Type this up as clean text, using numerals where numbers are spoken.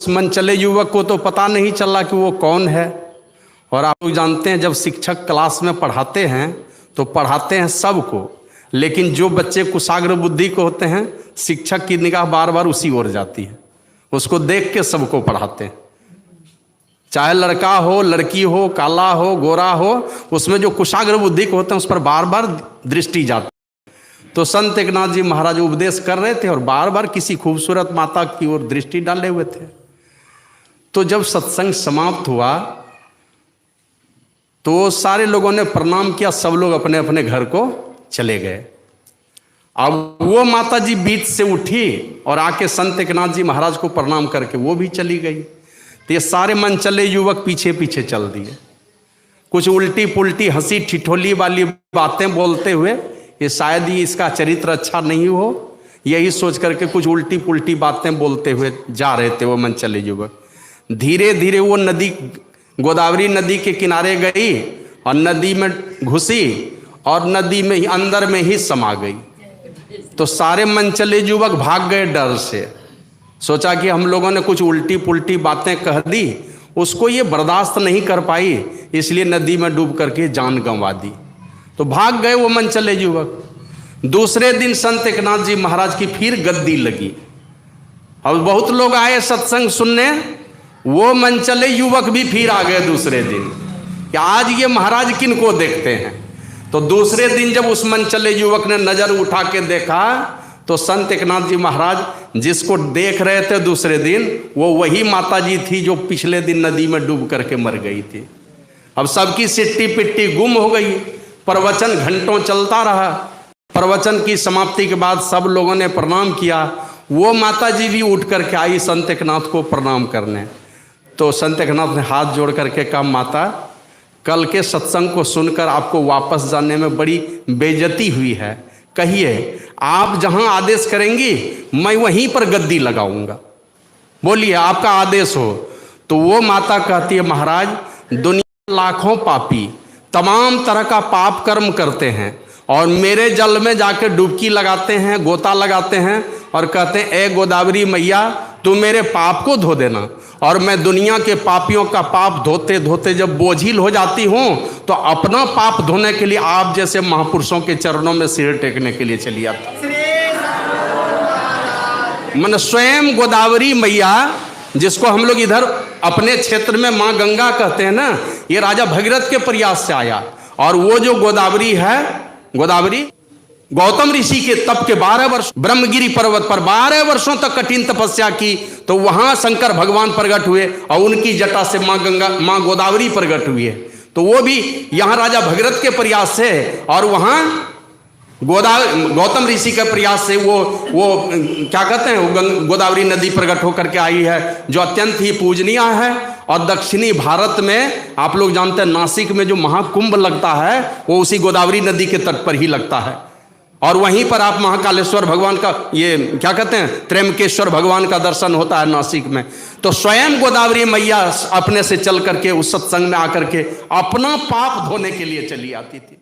मनचले युवक को तो पता नहीं चला कि वो कौन है। और आप लोग जानते हैं जब शिक्षक क्लास में पढ़ाते हैं तो पढ़ाते हैं सबको, लेकिन जो बच्चे कुशाग्र बुद्धि को होते हैं शिक्षक की निगाह बार बार उसी ओर जाती है, उसको देख के सबको पढ़ाते हैं। चाहे लड़का हो, लड़की हो, काला हो, गोरा हो, उसमें जो कुशाग्र बुद्धि को होते हैं उस पर बार बार दृष्टि जाती है। तो संत एकनाथ जी महाराज उपदेश कर रहे थे और बार बार किसी खूबसूरत माता की ओर दृष्टि डाले हुए थे। तो जब सत्संग समाप्त हुआ तो सारे लोगों ने प्रणाम किया, सब लोग अपने अपने घर को चले गए। अब वो माता जी बीच से उठी और आके संत एकनाथ जी महाराज को प्रणाम करके वो भी चली गई। तो ये सारे मनचले युवक पीछे पीछे चल दिए, कुछ उल्टी पुल्टी हंसी ठिठोली वाली बातें बोलते हुए, ये शायद ही इसका चरित्र अच्छा नहीं हो, यही सोच करके कुछ उल्टी पुल्टी बातें बोलते हुए जा रहे थे वो मनचले युवक। धीरे धीरे वो नदी, गोदावरी नदी के किनारे गई और नदी में घुसी और नदी में ही अंदर में ही समा गई। तो सारे मनचले युवक भाग गए डर से, सोचा कि हम लोगों ने कुछ उल्टी पुल्टी बातें कह दी, उसको ये बर्दाश्त नहीं कर पाई, इसलिए नदी में डूब करके जान गंवा दी। तो भाग गए वो मनचले युवक। दूसरे दिन संत एकनाथ जी महाराज की फिर गद्दी लगी। अब बहुत लोग आए सत्संग सुनने, वो मनचले युवक भी फिर आ गए दूसरे दिन कि आज ये महाराज किनको देखते हैं। तो दूसरे दिन जब उस मनचले युवक ने नजर उठा के देखा तो संत एकनाथ जी महाराज जिसको देख रहे थे दूसरे दिन, वो वही माता जी थी जो पिछले दिन नदी में डूब करके मर गई थी। अब सबकी सिट्टी पिट्टी गुम हो गई। प्रवचन घंटों चलता रहा। प्रवचन की समाप्ति के बाद सब लोगों ने प्रणाम किया। वो माता जी भी उठ करके आई संत एकनाथ को प्रणाम करने। तो संत एकनाथ ने हाथ जोड़ करके कहा, माता कल के सत्संग को सुनकर आपको वापस जाने में बड़ी बेइज्जती हुई है, कहिए आप जहां आदेश करेंगी मैं वहीं पर गद्दी लगाऊंगा, बोलिए आपका आदेश हो। तो वो माता कहती है, महाराज दुनिया लाखों पापी तमाम तरह का पाप कर्म करते हैं और मेरे जल में जाके डुबकी लगाते हैं, गोता लगाते हैं और कहते हैं ए गोदावरी मैया तू मेरे पाप को धो देना। और मैं दुनिया के पापियों का पाप धोते धोते जब बोझिल हो जाती हूँ तो अपना पाप धोने के लिए आप जैसे महापुरुषों के चरणों में सिर टेकने के लिए चली आती। मन स्वयं गोदावरी मैया, जिसको हम लोग इधर अपने क्षेत्र में माँ गंगा कहते हैं ना, ये राजा भगीरथ के प्रयास से आया। और वो जो गोदावरी है, गोदावरी गौतम ऋषि के तप के 12 वर्ष ब्रह्मगिरी पर्वत पर 12 वर्षों तक कठिन तपस्या की, तो वहां शंकर भगवान प्रकट हुए और उनकी जटा से माँ गंगा, माँ गोदावरी प्रकट हुई है। तो वो भी यहाँ राजा भगीरथ के प्रयास से और वहां गौतम ऋषि के प्रयास से वो क्या कहते हैं, वो गोदावरी नदी प्रकट होकर के आई है, जो अत्यंत ही पूजनीय है। और दक्षिणी भारत में आप लोग जानते हैं नासिक में जो महाकुंभ लगता है वो उसी गोदावरी नदी के तट पर ही लगता है। और वहीं पर आप महाकालेश्वर भगवान का, ये क्या कहते हैं, त्र्यंबकेश्वर भगवान का दर्शन होता है नासिक में। तो स्वयं गोदावरी मैया अपने से चल करके उस सत्संग में आकर के अपना पाप धोने के लिए चली आती थी।